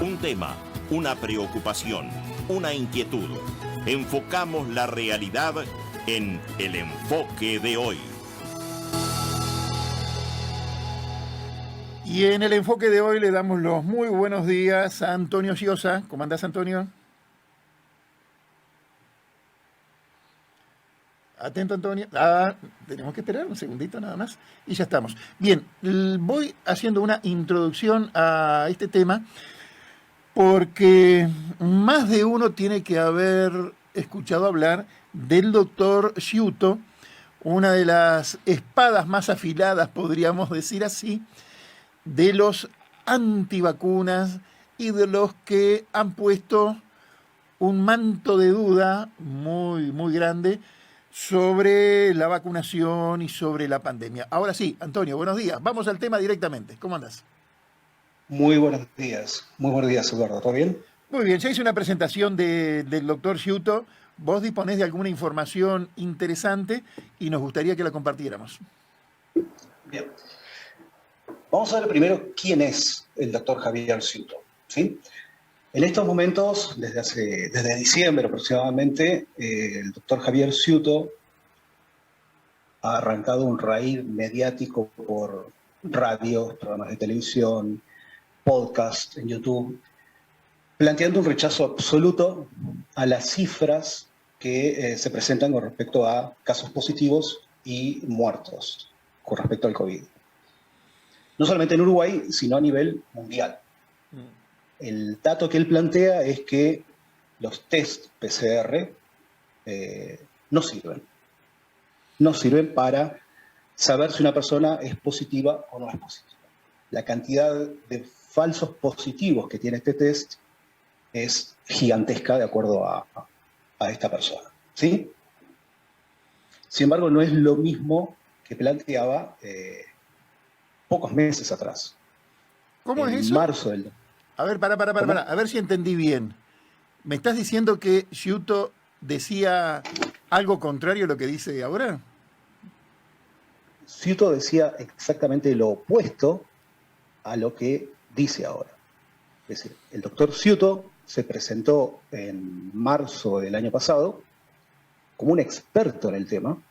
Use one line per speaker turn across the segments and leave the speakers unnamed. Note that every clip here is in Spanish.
Un tema, una preocupación, una inquietud. Enfocamos la realidad en El Enfoque de Hoy.
Y en El Enfoque de Hoy le damos los muy buenos días a Antonio Giosa. ¿Cómo andás, Antonio? Atento, Antonio. Tenemos que esperar un segundito nada más y ya estamos. Bien, voy haciendo una introducción a este tema porque más de uno tiene que haber escuchado hablar del doctor Sciutto, una de las espadas más afiladas, podríamos decir así, de los antivacunas y de los que han puesto un manto de duda muy, muy grande sobre la vacunación y sobre la pandemia. Ahora sí, Antonio, buenos días. Vamos al tema directamente. ¿Cómo andas?
Muy buenos días, Eduardo. ¿Todo bien?
Muy bien, ya hice una presentación del doctor Sciutto. Vos disponés de alguna información interesante y nos gustaría que la compartiéramos.
Bien. Vamos a ver primero quién es el doctor Javier Sciutto, ¿sí? En estos momentos, desde diciembre aproximadamente, el doctor Javier Sciutto ha arrancado un raíz mediático por radio, programas de televisión, podcast en YouTube, planteando un rechazo absoluto a las cifras que se presentan con respecto a casos positivos y muertos con respecto al COVID. No solamente en Uruguay, sino a nivel mundial. El dato que él plantea es que los test PCR no sirven. No sirven para saber si una persona es positiva o no es positiva. La cantidad de falsos positivos que tiene este test es gigantesca de acuerdo a esta persona, ¿sí? Sin embargo, no es lo mismo que planteaba pocos meses atrás.
¿Cómo es
En
eso?
marzo del...
A ver, para, a ver si entendí bien. ¿Me estás diciendo que Sciutto decía algo contrario a lo que dice ahora?
Sciutto decía exactamente lo opuesto a lo que dice ahora. Es decir, el doctor Sciutto se presentó en marzo del año pasado como un experto en el tema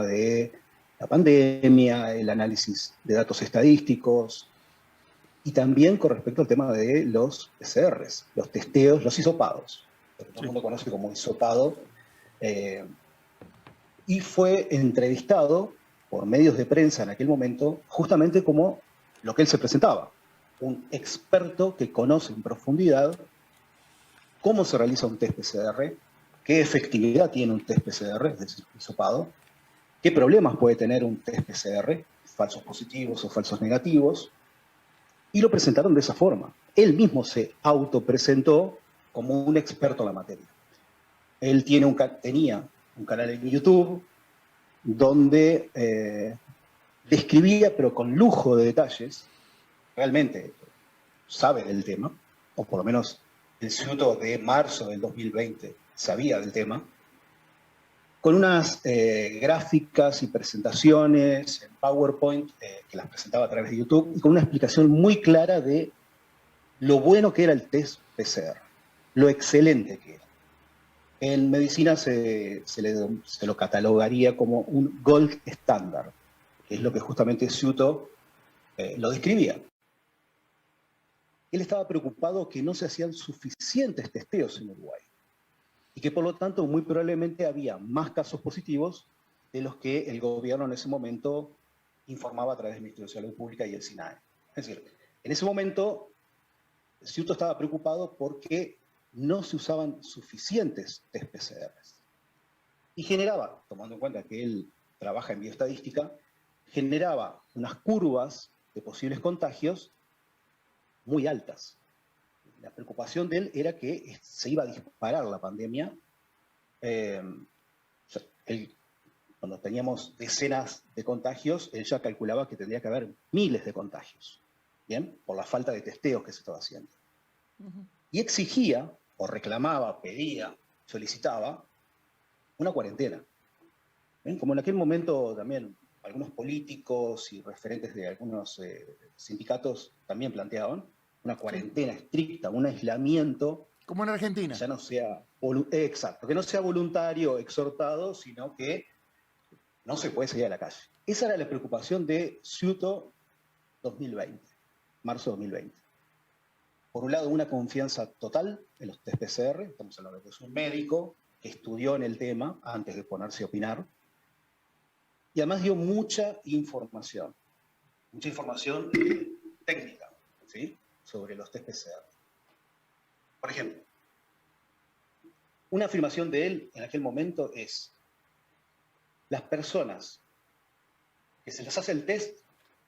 de la pandemia, el análisis de datos estadísticos, y también con respecto al tema de los PCRs, los testeos, los hisopados, lo que todo el mundo conoce como hisopado, y fue entrevistado por medios de prensa en aquel momento justamente como lo que él se presentaba, un experto que conoce en profundidad cómo se realiza un test PCR, qué efectividad tiene un test PCR, es decir, hisopado, qué problemas puede tener un test PCR, falsos positivos o falsos negativos, y lo presentaron de esa forma. Él mismo se autopresentó como un experto en la materia. Él tenía un canal en YouTube donde describía, pero con lujo de detalles, realmente sabe del tema, o por lo menos el Sciutto de marzo del 2020 sabía del tema, con unas gráficas y presentaciones en PowerPoint que las presentaba a través de YouTube y con una explicación muy clara de lo bueno que era el test PCR, lo excelente que era. En medicina se lo catalogaría como un gold standard, que es lo que justamente Sciutto lo describía. Él estaba preocupado que no se hacían suficientes testeos en Uruguay y que por lo tanto muy probablemente había más casos positivos de los que el gobierno en ese momento informaba a través del Ministerio de Salud Pública y el SINAE. Es decir, en ese momento Sciutto estaba preocupado porque no se usaban suficientes test PCR. Y generaba, tomando en cuenta que él trabaja en bioestadística, generaba unas curvas de posibles contagios muy altas. La preocupación de él era que se iba a disparar la pandemia. Cuando teníamos decenas de contagios, él ya calculaba que tendría que haber miles de contagios, ¿bien? Por la falta de testeos que se estaba haciendo. Y exigía, o reclamaba, pedía, solicitaba una cuarentena. ¿Bien? Como en aquel momento también algunos políticos y referentes de algunos sindicatos también planteaban una cuarentena estricta, un aislamiento,
Como en Argentina.
ya no sea, exacto, que no sea voluntario, exhortado, sino que no se puede salir a la calle. Esa era la preocupación de Ciuto 2020, marzo 2020. Por un lado, una confianza total en los test PCR, estamos hablando de que es un médico que estudió en el tema antes de ponerse a opinar, y además dio mucha información técnica, ¿sí?, sobre los test PCR. Por ejemplo, una afirmación de él en aquel momento es: las personas que se les hace el test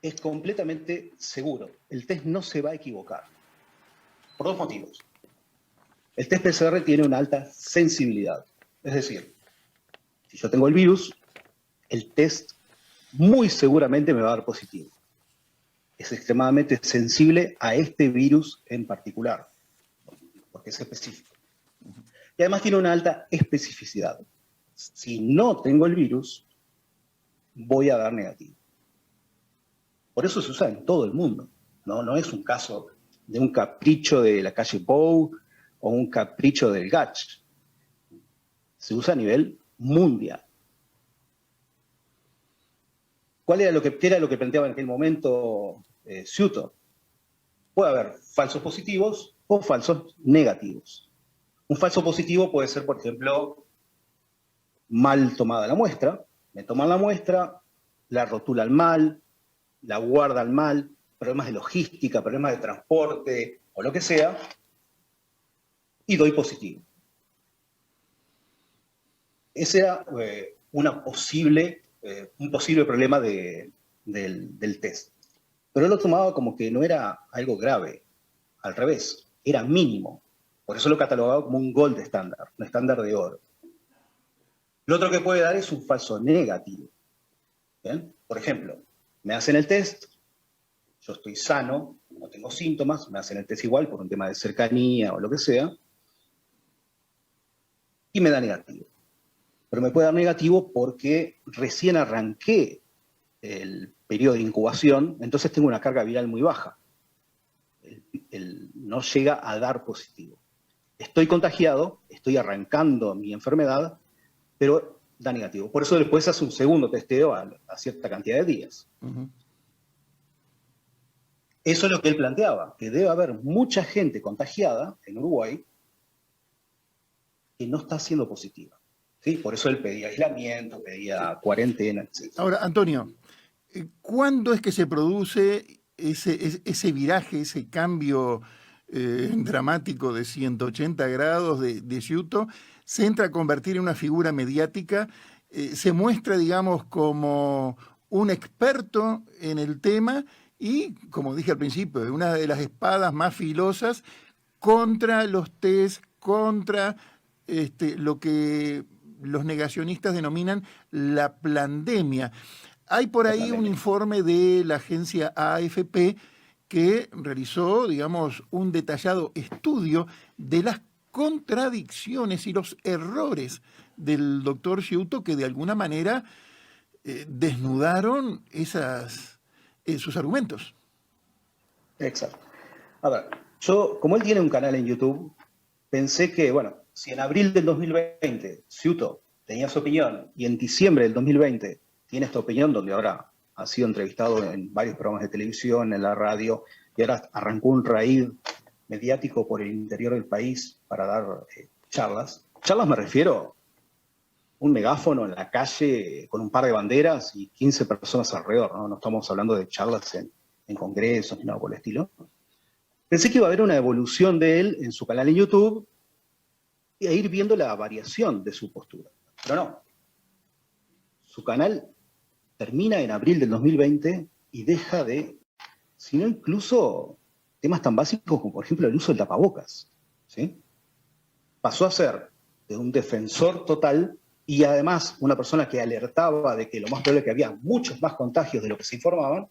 es completamente seguro, el test no se va a equivocar, por dos motivos. El test PCR tiene una alta sensibilidad, es decir, si yo tengo el virus, el test muy seguramente me va a dar positivo. Es extremadamente sensible a este virus en particular, porque es específico. Y además tiene una alta especificidad. Si no tengo el virus, voy a dar negativo. Por eso se usa en todo el mundo. No es un caso de un capricho de la calle Pou o un capricho del Gach. Se usa a nivel mundial. ¿Qué era lo que planteaba en aquel momento Ciuto? Puede haber falsos positivos o falsos negativos. Un falso positivo puede ser, por ejemplo, mal tomada la muestra. Me toman la muestra, la rotulan mal, la guardan mal, problemas de logística, problemas de transporte o lo que sea, y doy positivo. Ese era un posible problema del test. Pero él lo tomaba como que no era algo grave, al revés, era mínimo. Por eso lo catalogaba como un gold standard, un estándar de oro. Lo otro que puede dar es un falso negativo. ¿Bien? Por ejemplo, me hacen el test, yo estoy sano, no tengo síntomas, me hacen el test igual por un tema de cercanía o lo que sea, y me da negativo. Pero me puede dar negativo porque recién arranqué el periodo de incubación, entonces tengo una carga viral muy baja. No llega a dar positivo. Estoy contagiado, estoy arrancando mi enfermedad, pero da negativo. Por eso después hace un segundo testeo a cierta cantidad de días.
Uh-huh.
Eso es lo que él planteaba, que debe haber mucha gente contagiada en Uruguay que no está siendo positiva. ¿Sí? Por eso él pedía aislamiento, pedía cuarentena, etc.
Ahora, Antonio, ¿cuándo es que se produce ese viraje, ese cambio dramático de 180 grados de Ciuto? Se entra a convertir en una figura mediática, se muestra, digamos, como un experto en el tema y, como dije al principio, una de las espadas más filosas contra los test, contra lo que los negacionistas denominan la plandemia. Hay por ahí un informe de la agencia AFP que realizó, digamos, un detallado estudio de las contradicciones y los errores del doctor Ciuto que de alguna manera desnudaron sus argumentos.
Exacto. A ver, yo, como él tiene un canal en YouTube, pensé que, bueno, si en abril del 2020 Ciuto tenía su opinión y en diciembre del 2020 tiene esta opinión, donde ahora ha sido entrevistado en varios programas de televisión, en la radio, y ahora arrancó un raíz mediático por el interior del país para dar charlas. Charlas me refiero a un megáfono en la calle con un par de banderas y 15 personas alrededor, ¿no? No estamos hablando de charlas en congresos ni nada por el estilo. Pensé que iba a haber una evolución de él en su canal en YouTube y a ir viendo la variación de su postura. Pero no. Su canal termina en abril del 2020 y deja de, si no incluso, temas tan básicos como, por ejemplo, el uso del tapabocas, ¿sí? Pasó a ser de un defensor total y además una persona que alertaba de que lo más probable es que había muchos más contagios de lo que se informaban,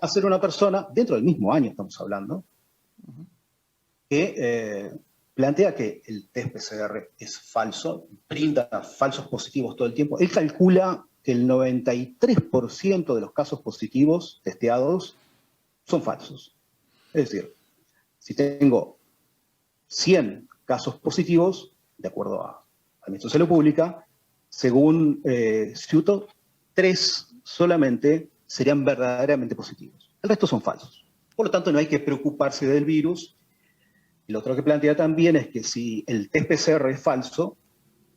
a ser una persona, dentro del mismo año estamos hablando, que plantea que el test PCR es falso, brinda falsos positivos todo el tiempo. Él calcula que el 93% de los casos positivos testeados son falsos. Es decir, Si tengo 100 casos positivos, de acuerdo al Ministerio de Salud Pública, según Ciuto, 3 solamente serían verdaderamente positivos. El resto son falsos. Por lo tanto, no hay que preocuparse del virus. Y lo otro que plantea también es que si el test PCR es falso,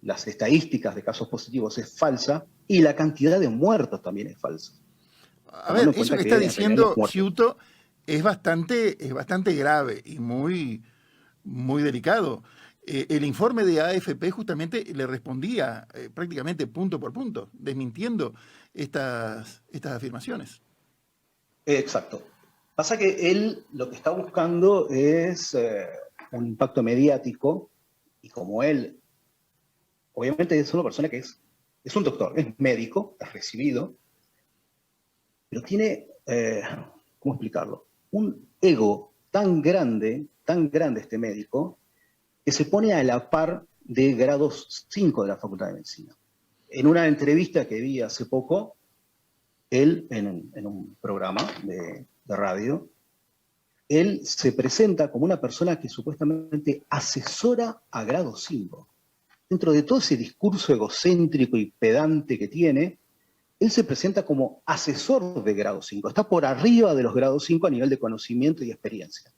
las estadísticas de casos positivos es falsa y la cantidad de muertos también es falsa.
A ver, eso que está diciendo Ciuto es bastante grave y muy, muy delicado. El informe de AFP justamente le respondía prácticamente punto por punto, desmintiendo estas afirmaciones.
Exacto. Pasa que él lo que está buscando es un impacto mediático, y como él, obviamente es una persona que es un doctor, es médico, es recibido, pero tiene, ¿cómo explicarlo? Un ego tan grande este médico, que se pone a la par de grados 5 de la Facultad de Medicina. En una entrevista que vi hace poco, él, en un programa de radio, él se presenta como una persona que supuestamente asesora a grado 5. Dentro de todo ese discurso egocéntrico y pedante que tiene, él se presenta como asesor de grado 5. Está por arriba de los grados 5 a nivel de conocimiento y experiencia.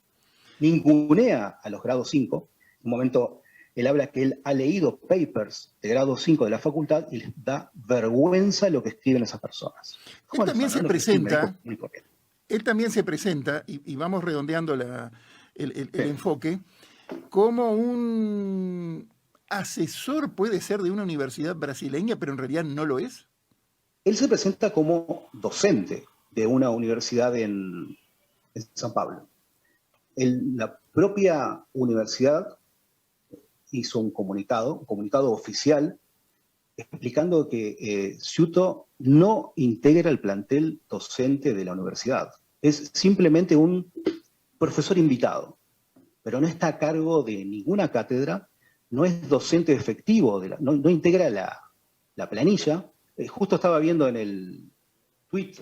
Ningunea a los grados 5. En un momento él habla que él ha leído papers de grado 5 de la facultad y les da vergüenza lo que escriben esas personas.
Él también se presenta, y vamos redondeando el enfoque, como un asesor, puede ser, de una universidad brasileña, pero en realidad no lo es.
Él se presenta como docente de una universidad en San Pablo. La propia universidad hizo un comunicado oficial, explicando que Ciuto no integra el plantel docente de la universidad. Es simplemente un profesor invitado, pero no está a cargo de ninguna cátedra, no es docente efectivo, no integra la planilla. Justo estaba viendo en el tweet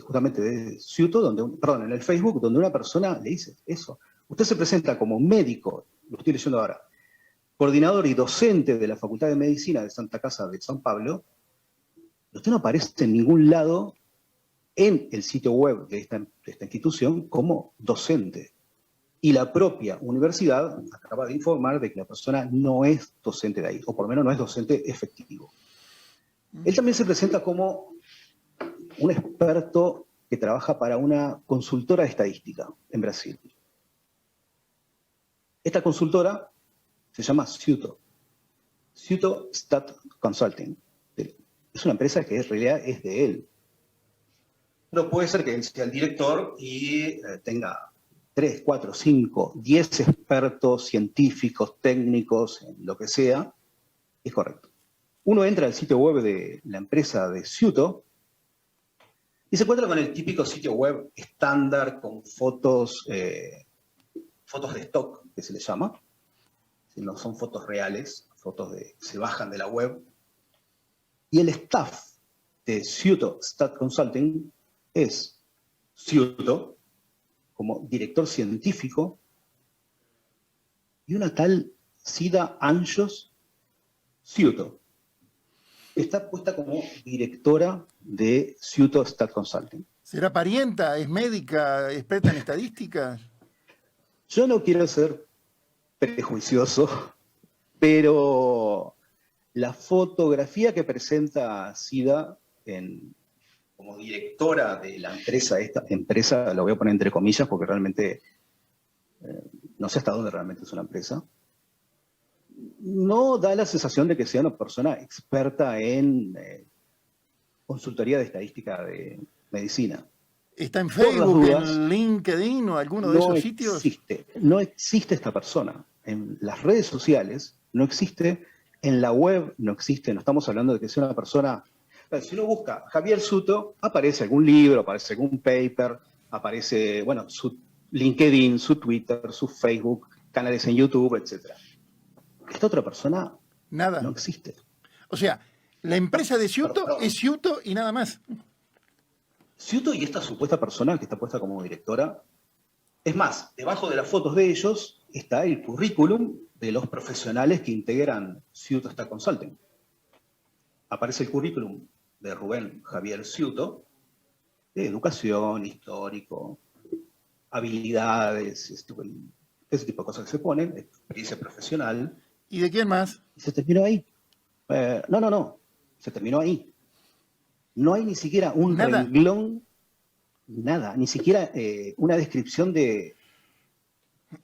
justamente de Ciuto, en el Facebook, donde una persona le dice eso. Usted se presenta como médico, lo estoy leyendo ahora, coordinador y docente de la Facultad de Medicina de Santa Casa de San Pablo, usted no aparece en ningún lado en el sitio web de esta institución como docente. Y la propia universidad acaba de informar de que la persona no es docente de ahí, o por lo menos no es docente efectivo. Él también se presenta como un experto que trabaja para una consultora de estadística en Brasil. Esta consultora se llama Ciuto Stat Consulting. Es una empresa que en realidad es de él. Pero puede ser que él sea el director y tenga 3, 4, 5, 10 expertos científicos, técnicos, en lo que sea. Es correcto. Uno entra al sitio web de la empresa de Ciuto y se encuentra con el típico sitio web estándar con fotos de stock, que se le llama. No son fotos reales, fotos se bajan de la web. Y el staff de Ciuto Stat Consulting es Ciuto, como director científico, y una tal Cida Anjos Ciuto. Está puesta como directora de Ciuto Stat Consulting.
¿Será parienta? ¿Es médica? ¿Experta en estadística?
Yo no quiero ser prejuicioso, pero la fotografía que presenta Cida como directora de la empresa, esta empresa, lo voy a poner entre comillas porque realmente no sé hasta dónde realmente es una empresa, no da la sensación de que sea una persona experta en consultoría de estadística de medicina.
¿Está en Facebook, en LinkedIn o alguno de esos sitios?
No existe esta persona. En las redes sociales no existe, en la web no existe, no estamos hablando de que sea una persona. Si uno busca Javier Ciuto, aparece algún libro, aparece algún paper, aparece, su LinkedIn, su Twitter, su Facebook, canales en YouTube, etc. Esta otra persona no existe.
O sea, la empresa de Ciuto es Ciuto y nada más.
Ciuto y esta supuesta persona que está puesta como directora Es más, debajo de las fotos de ellos está el currículum de los profesionales que integran Ciuto Stack Consulting. Aparece el currículum de Rubén Javier Ciuto, de educación, histórico, habilidades, ese tipo de cosas que se ponen, experiencia profesional.
¿Y de quién más?
Y se terminó ahí. No, se terminó ahí. No hay ni siquiera un renglón, nada, ni siquiera una descripción de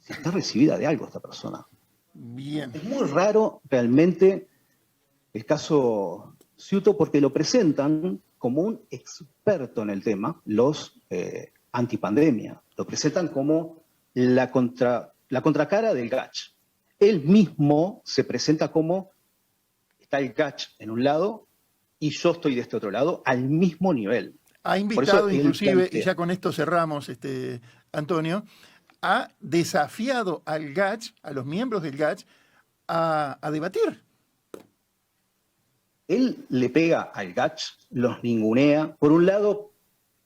si está recibida de algo esta persona.
Bien.
Es muy raro realmente el caso Ciuto porque lo presentan como un experto en el tema, los antipandemia. Lo presentan como la contracara del GACH. Él mismo se presenta como está el GACH en un lado y yo estoy de este otro lado al mismo nivel.
Ha invitado inclusive, y ya con esto cerramos, Antonio, ha desafiado al GACH, a los miembros del GACH, a debatir.
Él le pega al GACH, los ningunea. Por un lado,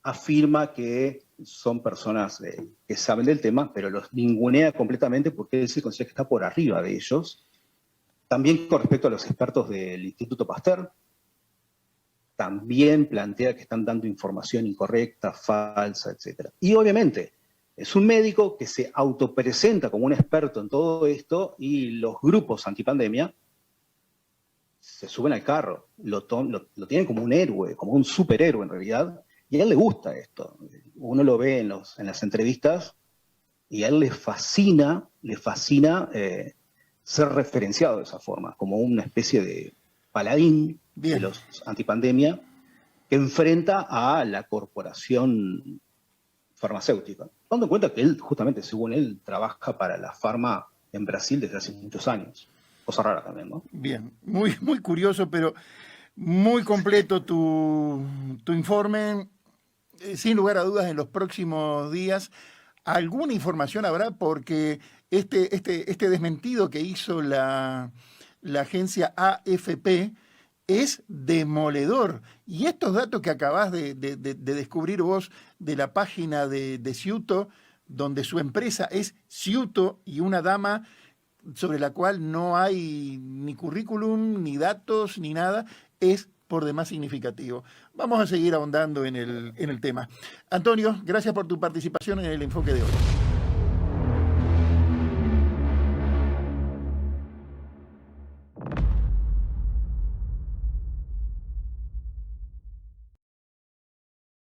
afirma que son personas que saben del tema, pero los ningunea completamente porque él se considera que está por arriba de ellos. También con respecto a los expertos del Instituto Pasteur, también plantea que están dando información incorrecta, falsa, etc. Y obviamente es un médico que se autopresenta como un experto en todo esto y los grupos antipandemia se suben al carro, lo tienen como un héroe, como un superhéroe en realidad, y a él le gusta esto. Uno lo ve en las entrevistas y a él le fascina ser referenciado de esa forma, como una especie de paladín de los antipandemia que enfrenta a la corporación farmacéutica. Dando en cuenta que él, justamente, según él, trabaja para la farma en Brasil desde hace muchos años. Cosa rara también, ¿no?
Bien, muy, muy curioso, pero muy completo tu informe. Sin lugar a dudas, en los próximos días alguna información habrá porque este desmentido que hizo la agencia AFP es demoledor. Y estos datos que acabás de descubrir vos de la página de Ciuto, donde su empresa es Ciuto y una dama sobre la cual no hay ni currículum, ni datos, ni nada, es por demás significativo. Vamos a seguir ahondando en el tema. Antonio, gracias por tu participación en el enfoque de hoy.